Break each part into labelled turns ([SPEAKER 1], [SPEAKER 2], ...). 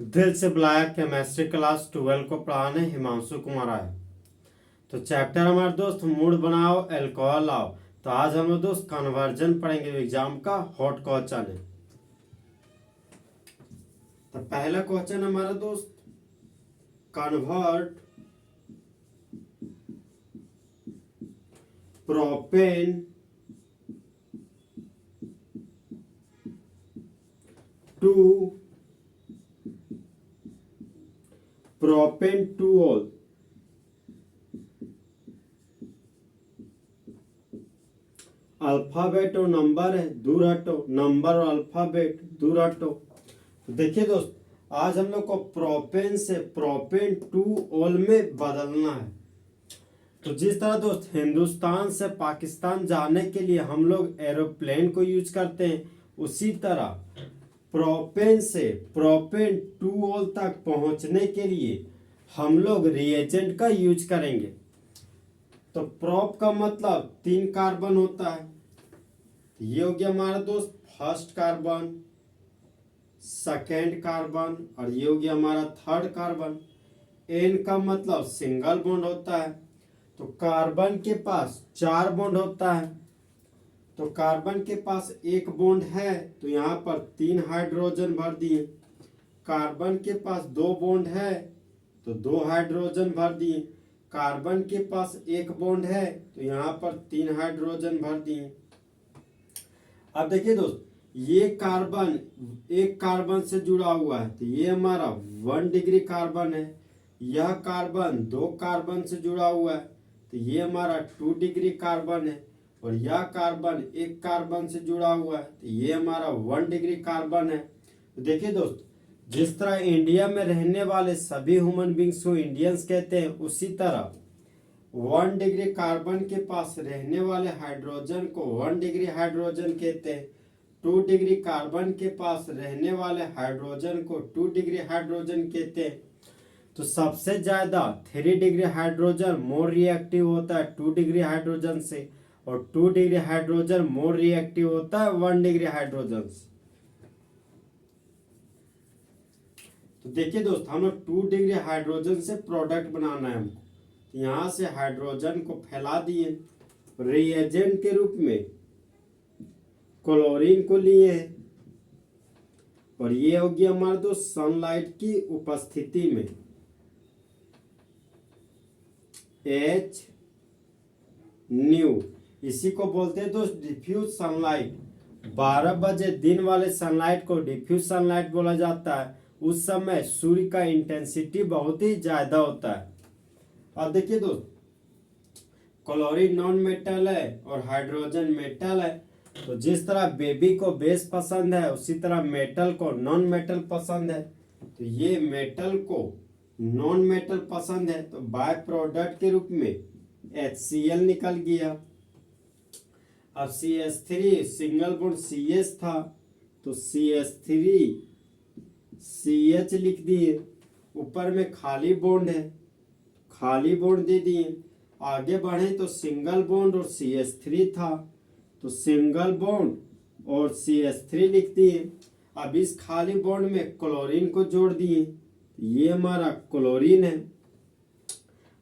[SPEAKER 1] दिल से बुलाया केमिस्ट्री क्लास 12 को पढ़ाने हिमांशु कुमार आए। तो चैप्टर हमारे दोस्त मूड बनाओ अल्कोहल लाओ। तो आज हम लोग दोस्त कन्वर्जन पढ़ेंगे एग्जाम का हॉट क्वेश्चन है। तो पहला क्वेश्चन हमारा दोस्त convert propane two propane-to-all. Alphabet और नंबर है, दूर हटो। नंबर और अल्फाबेट दूर हटो। तो देखिए दोस्त, आज हम लोग को प्रोपेन से प्रोपेन-टू-ऑल में बदलना है। तो जिस तरह दोस्त हिंदुस्तान से पाकिस्तान जाने के लिए हम लोग एरोप्लेन को यूज करते हैं, उसी तरह प्रोपेन से प्रोपेन-टू-ऑल तक पहुंचने के लिए हम लोग रिएजेंट का यूज करेंगे। तो प्रोप का मतलब 3 कार्बन होता है। ये हो गया हमारा दोस्त फर्स्ट कार्बन, सेकेंड कार्बन और ये हो गया हमारा थर्ड कार्बन। एन का मतलब सिंगल बॉन्ड होता है। तो कार्बन के पास 4 बॉन्ड होता है। तो कार्बन के पास 1 बॉन्ड है, तो यहाँ पर 3 हाइड्रोजन भर दिए। कार्बन के पास 2 बॉन्ड है, तो 2 हाइड्रोजन भर दिए। कार्बन के पास 1 बॉन्ड है, तो यहाँ पर 3 हाइड्रोजन भर दिए। अब देखिए दोस्त, ये कार्बन एक कार्बन से जुड़ा हुआ है, तो ये हमारा 1 डिग्री कार्बन है। यह कार्बन 2 कार्बन से जुड़ा हुआ है, तो ये हमारा 2 डिग्री कार्बन है। और यह कार्बन एक कार्बन से जुड़ा हुआ है, तो ये हमारा 1 डिग्री कार्बन है। तो देखिए दोस्त, जिस तरह इंडिया में रहने वाले सभी ह्यूमन बींग्स को इंडियंस कहते हैं, उसी तरह 1 डिग्री कार्बन के पास रहने वाले हाइड्रोजन को 1 डिग्री हाइड्रोजन कहते हैं। 2 डिग्री कार्बन के पास रहने वाले हाइड्रोजन को 2 डिग्री हाइड्रोजन कहते हैं। तो सबसे ज्यादा 3 डिग्री हाइड्रोजन मोर रिएक्टिव होता है 2 डिग्री हाइड्रोजन से, और 2 डिग्री हाइड्रोजन मोर रिएक्टिव होता है 1 डिग्री हाइड्रोजन से। तो देखिए दोस्त, हम लोग 2 डिग्री हाइड्रोजन से प्रोडक्ट बनाना है हमको। तो यहां से हाइड्रोजन को फैला दिए, रिएजेंट के रूप में क्लोरीन को लिए हैं। और ये हो गया हमारे दोस्त सनलाइट की उपस्थिति में H न्यू, इसी को बोलते हैं दोस्त डिफ्यूज सनलाइट। 12 बजे दिन वाले सनलाइट को डिफ्यूज सनलाइट बोला जाता है। उस समय सूर्य का इंटेंसिटी बहुत ही ज्यादा होता है। अब देखिए दोस्त, क्लोरीन नॉन मेटल है और हाइड्रोजन मेटल है। तो जिस तरह बेबी को बेस पसंद है, उसी तरह मेटल को नॉन मेटल पसंद है। तो ये मेटल को नॉन मेटल पसंद है, तो बाय प्रोडक्ट के रूप में HCl निकल गया। अब CH3 सिंगल बॉन्ड CH था, तो CH3 CH लिख दिए। ऊपर में खाली बॉन्ड है, खाली बॉन्ड दे दिए। आगे बढ़े तो सिंगल बॉन्ड और CH3 था, तो सिंगल बॉन्ड और CH3 लिख दिए। अब इस खाली बॉन्ड में क्लोरीन को जोड़ दिए, ये हमारा क्लोरीन है।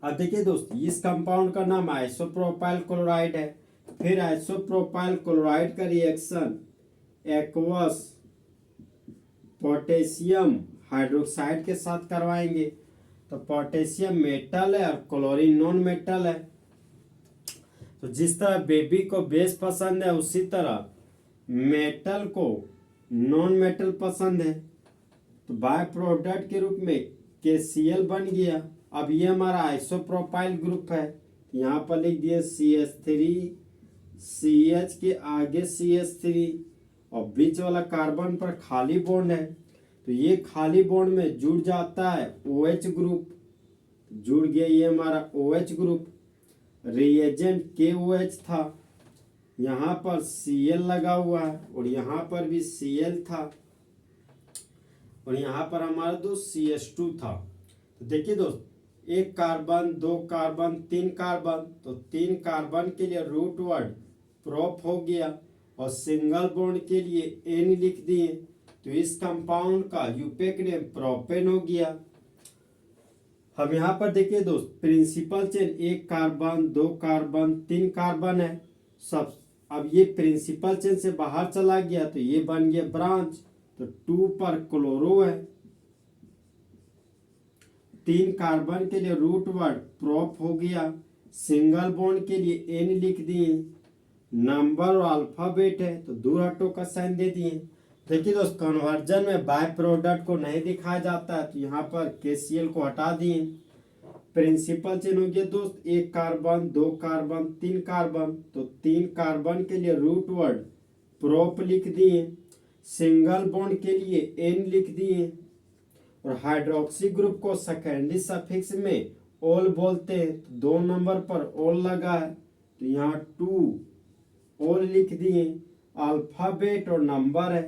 [SPEAKER 1] अब देखिए दोस्त, इस कंपाउंड का नाम आइसोप्रोपाइल क्लोराइड है। फिर आइसोप्रोपाइल क्लोराइड का रिएक्शन एक्वस पोटेशियम हाइड्रोक्साइड के साथ करवाएंगे। तो पोटेशियम मेटल है और क्लोरीन नॉन मेटल है। तो जिस तरह बेबी को बेस पसंद है, उसी तरह मेटल को नॉन मेटल पसंद है। तो बाय प्रोडक्ट के रूप में KCl बन गया। अब ये हमारा आइसोप्रोपाइल ग्रुप है। यहाँ पर लिख दिए CH3, CH के आगे CH3 और बीच वाला कार्बन पर खाली बॉन्ड है। तो ये खाली बॉन्ड में जुड़ जाता है OH ग्रुप, जुड़ गया ये हमारा OH ग्रुप। रिएजेंट KOH था, यहाँ पर Cl लगा हुआ है और यहाँ पर भी Cl था और यहाँ पर हमारा दोस्त CH2 था। तो देखिए दोस्त, 1 कार्बन 2 कार्बन 3 कार्बन, तो 3 कार्बन के लिए रूट वर्ड प्रोप हो गया और सिंगल बॉन्ड के लिए N लिख दिए। तो इस कंपाउंड का यूपेक नेम प्रोपेन हो गया। हम यहाँ पर देखिए दोस्त, principal chain 1 carbon 2 carbon 3 carbon है सब। अब ये प्रिंसिपल चेन से बाहर चला गया तो ये बन गया ब्रांच, तो 2 पर क्लोरो है। 3 कार्बन के लिए रूट वर्ड प्रोप हो गया। सिंगल बॉन्ड के लिए एन लिख दिए। नंबर और अल्फाबेट है तो दूर हटो का साइन दे दिए। देखिए दोस्त, कन्वर्जन में बाय प्रोडक्ट को नहीं दिखाया जाता है तो यहाँ पर KCl को हटा दिए। प्रिंसिपल चेन हो गया दोस्त 1 कार्बन 2 कार्बन 3 कार्बन, तो 3 कार्बन के लिए रूट वर्ड प्रोप लिख दिए। सिंगल बॉन्ड के लिए एन लिख दिए। और हाइड्रोक्सी ग्रुप को सेकेंडरी सफिक्स में ओल बोलते हैं, तो 2 नंबर पर ओल लगा है तो यहाँ 2 ओल लिख दिए। अल्फाबेट और नंबर है,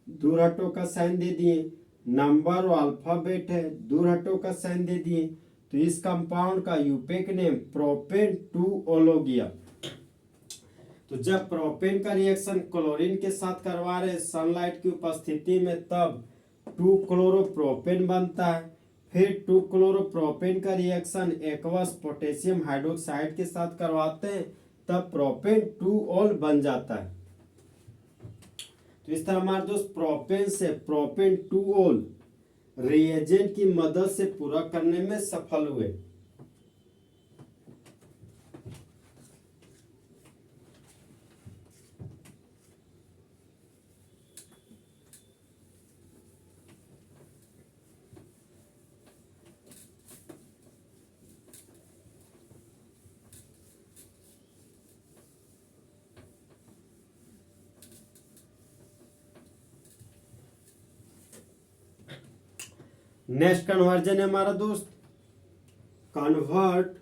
[SPEAKER 1] दूर हटो का साइन दे दिए। नंबर और अल्फाबेट है, दूर हटो का साइन दे दिए। तो इस कंपाउंड का यूपेक नेम प्रोपेन 2 ओल हो गया। तो जब प्रोपेन का रिएक्शन क्लोरीन के साथ करवा रहे सनलाइट की उपस्थिति में, तब 2 क्लोरोप्रोपेन बनता है। फिर 2 क्लोरोप्रोपेन का रिएक्शन एक्वस पोटेशियम हाइड्रोक्साइड के साथ करवाते हैं, तब प्रोपेन 2 ओल बन जाता है। तो इस तरह हमारे दोस्त प्रोपेन से प्रोपेन 2 ओल रिएजेंट की मदद से पूरा करने में सफल हुए। नेक्स्ट कन्वर्जन है हमारा दोस्त, convert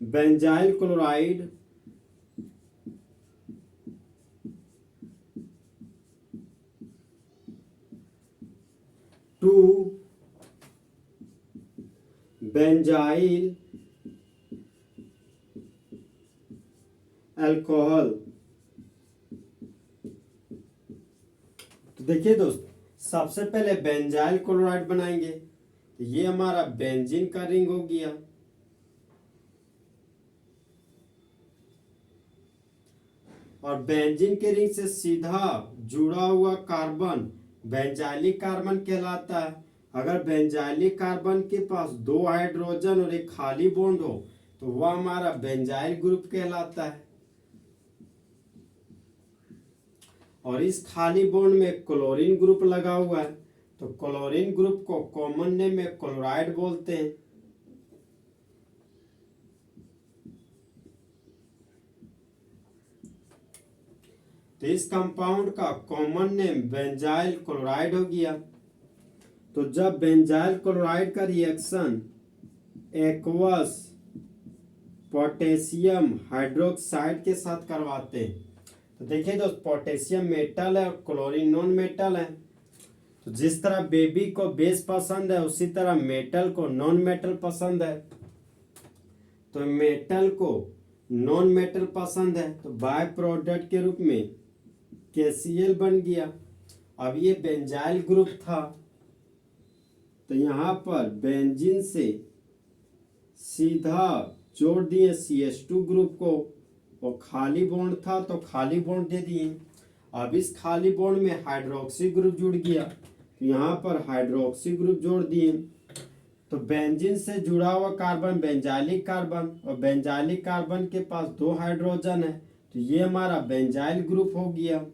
[SPEAKER 1] benzyl chloride to benzyl alcohol. तो देखिए दोस्त, सबसे पहले बेंजाइल क्लोराइड बनाएंगे, तो ये हमारा बेंजीन का रिंग हो गया। और बेंजीन के रिंग से सीधा जुड़ा हुआ कार्बन बेंजाइलिक कार्बन कहलाता है। अगर बेंजाइलिक कार्बन के पास 2 हाइड्रोजन और एक खाली बॉन्ड हो तो वह हमारा बेंजाइल ग्रुप कहलाता है। और इस खाली बॉन्ड में क्लोरीन ग्रुप लगा हुआ है, तो क्लोरीन ग्रुप को कॉमन नेम में क्लोराइड बोलते हैं। तो इस कंपाउंड का कॉमन नेम बेंजाइल क्लोराइड हो गया। तो जब बेंजाइल क्लोराइड का रिएक्शन एक्वस पोटेशियम हाइड्रोक्साइड के साथ करवाते हैं, तो देखिए दोस्त, पोटेशियम मेटल है और क्लोरीन नॉन मेटल है। तो जिस तरह बेबी को बेस पसंद है, उसी तरह मेटल को नॉन मेटल पसंद है। तो मेटल को नॉन मेटल पसंद है, तो बाय प्रोडक्ट के रूप में KCl बन गया। अब ये बेंजाइल ग्रुप था, तो यहाँ पर बेंजीन से सीधा जोड़ दिए CH2 ग्रुप को, और खाली बॉन्ड था तो खाली बॉन्ड दे दिए। अब इस खाली बॉन्ड में हाइड्रोक्सी ग्रुप जुड़ गया, तो यहाँ पर हाइड्रोक्सी ग्रुप जोड़ दिए। तो बेंजीन से जुड़ा हुआ कार्बन बेंजाइलिक कार्बन, और बेंजाइलिक कार्बन के पास 2 हाइड्रोजन है, तो ये हमारा बेंजाइल ग्रुप हो गया।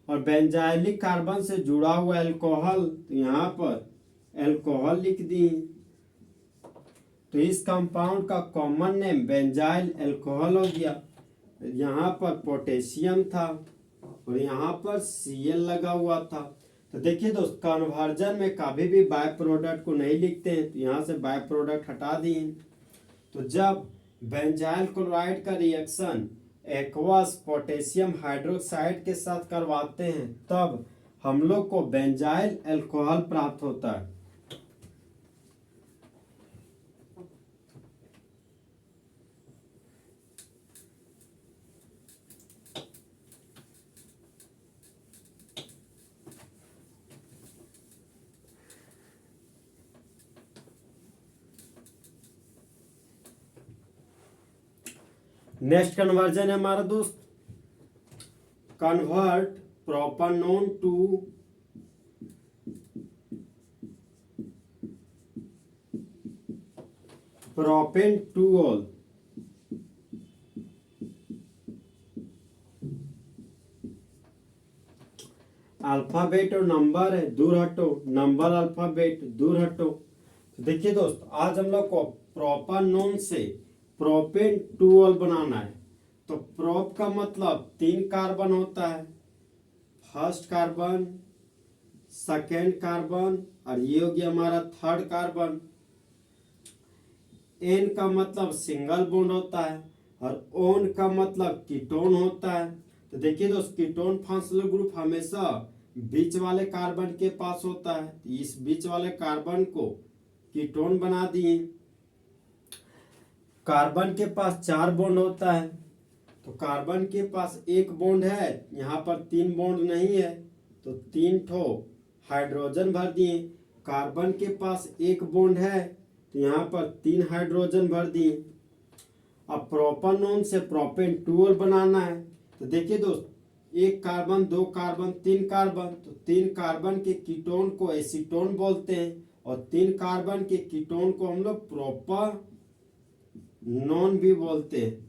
[SPEAKER 1] और बेंजाइलिक कार्बन से जुड़ा हुआ अल्कोहल, तो यहाँ पर अल्कोहल लिख दिए। तो इस कंपाउंड का कॉमन नेम बेंजाइल अल्कोहल हो गया। यहाँ पर पोटेशियम था और यहाँ पर Cl लगा हुआ था। तो देखिए दोस्त, कन्वर्जन में कभी भी बाय प्रोडक्ट को नहीं लिखते हैं, तो यहाँ से बाय प्रोडक्ट हटा दिए। तो जब बेंजाइल क्लोराइड का रिएक्शन एक्वस पोटेशियम हाइड्रोक्साइड के साथ करवाते हैं, तब हम लोग को बेंजाइल अल्कोहल प्राप्त होता है। नेक्स्ट कन्वर्जन है हमारा दोस्त, convert propanone to propane two ol. Alphabet और नंबर है, दूर हटो, नंबर अल्फाबेट दूर हटो। तो देखिए दोस्त, आज हम लोग को प्रोपानोन से प्रोपेन टू ऑल बनाना है। तो प्रोप का मतलब 3 कार्बन होता है, फर्स्ट कार्बन, सेकेंड कार्बन और ये हो गया हमारा थर्ड कार्बन। एन का मतलब सिंगल बॉन्ड होता है और ओन का मतलब कीटोन होता है। तो देखिए दोस्त, कीटोन फंक्शनल ग्रुप हमेशा बीच वाले कार्बन के पास होता है, तो इस बीच वाले कार्बन को कीटोन बना दिए। कार्बन के पास 4 बॉन्ड होता है, तो कार्बन के पास 1 बॉन्ड है, यहाँ पर 3 बॉन्ड नहीं है, तो 3 ठो हाइड्रोजन भर दिए। कार्बन के पास 1 बॉन्ड है, तो यहाँ पर 3 हाइड्रोजन भर दिए। अब प्रोपानोन से प्रोपेन टू ऑल बनाना है। तो देखिए दोस्त, 1 कार्बन, 2 कार्बन, 3 कार्बन, तो 3 कार्बन के कीटोन को एसीटोन बोलते हैं और 3 कार्बन के कीटोन को हम लोग प्रोपानोन भी बोलते हैं।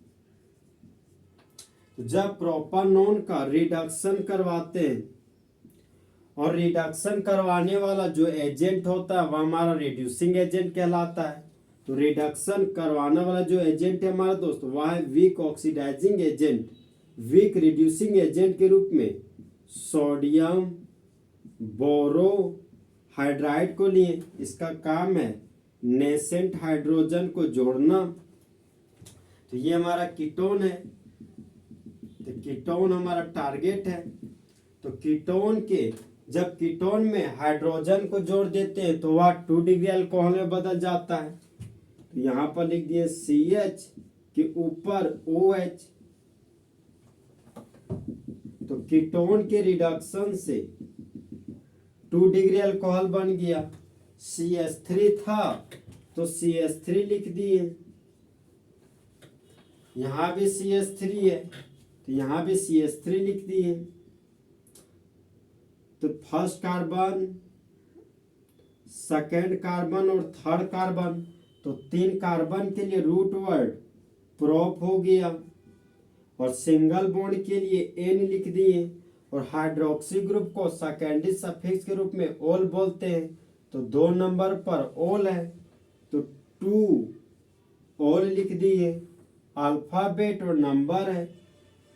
[SPEAKER 1] तो जब प्रोपानोन का रिडक्शन करवाते हैं, और रिडक्शन करवाने वाला जो एजेंट होता है वह हमारा रिड्यूसिंग एजेंट कहलाता है। तो रिडक्शन करवाने वाला जो एजेंट है हमारा दोस्त, वह है weak oxidising agent, weak reducing agent के रूप में सोडियम बोरोहाइड्राइड को लिए। इसका काम है नेसेंट हाइड्रोजन को जोड़ना। तो ये हमारा कीटोन है, तो कीटोन हमारा टारगेट है। तो कीटोन के, जब कीटोन में हाइड्रोजन को जोड़ देते हैं तो वह 2 डिग्री अल्कोहल में बदल जाता है। तो यहाँ पर लिख दिए CH के ऊपर OH। तो कीटोन के रिडक्शन से 2 डिग्री अल्कोहल बन गया। CH3 था तो CH3 लिख दिए, यहाँ भी CH3 है तो यहाँ भी CH3 लिख दिए। तो फर्स्ट कार्बन, सेकेंड कार्बन और थर्ड कार्बन, तो 3 कार्बन के लिए रूट वर्ड प्रोप हो गया और सिंगल बॉन्ड के लिए एन लिख दिए। और हाइड्रोक्सी ग्रुप को सेकेंडरी सफिक्स के रूप में ओल बोलते हैं, तो 2 नंबर पर ओल है तो 2 ओल लिख दिए। अल्फाबेट और नंबर है,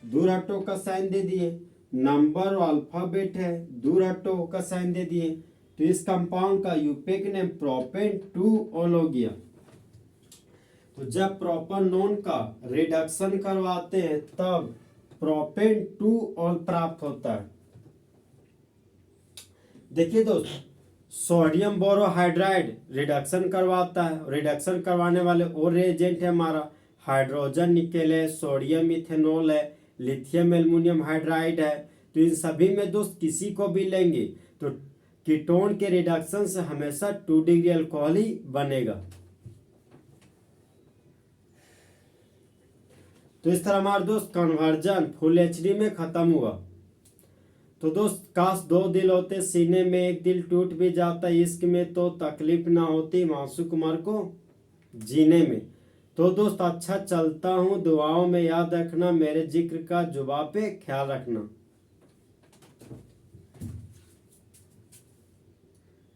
[SPEAKER 1] दूर हटो का साइन दे दिए। नंबर और अल्फाबेट है, दूर हटो का साइन दे दिए। तो इस कंपाउंड का यूपेक नेम प्रोपेन टू ऑल हो गया। तो जब प्रोपानोन का रिडक्शन करवाते हैं तब प्रोपेन टू ऑल प्राप्त होता है। देखिए दोस्त, सोडियम बोरोहाइड्राइड रिडक्शन करवाता है, रिडक्शन करवाने वाले और एजेंट है हमारा हाइड्रोजन निकेल है, सोडियम इथेनॉल है, लिथियम एल्युमिनियम हाइड्राइड है। तो इन सभी में दोस्त किसी को भी लेंगे तो कीटोन के रिडक्शन से हमेशा 2 डिग्री अल्कोहल ही बनेगा। तो इस तरह हमारा दोस्त कन्वर्जन फुल एचडी में खत्म हुआ। तो दोस्त, काश 2 दिल होते सीने में, एक दिल टूट भी जाता इश्क में, तो तकलीफ ना होती मासूम कुमार को जीने में। तो दोस्त, अच्छा चलता हूँ, दुआओं में याद रखना, मेरे जिक्र का जुबान पे ख्याल रखना।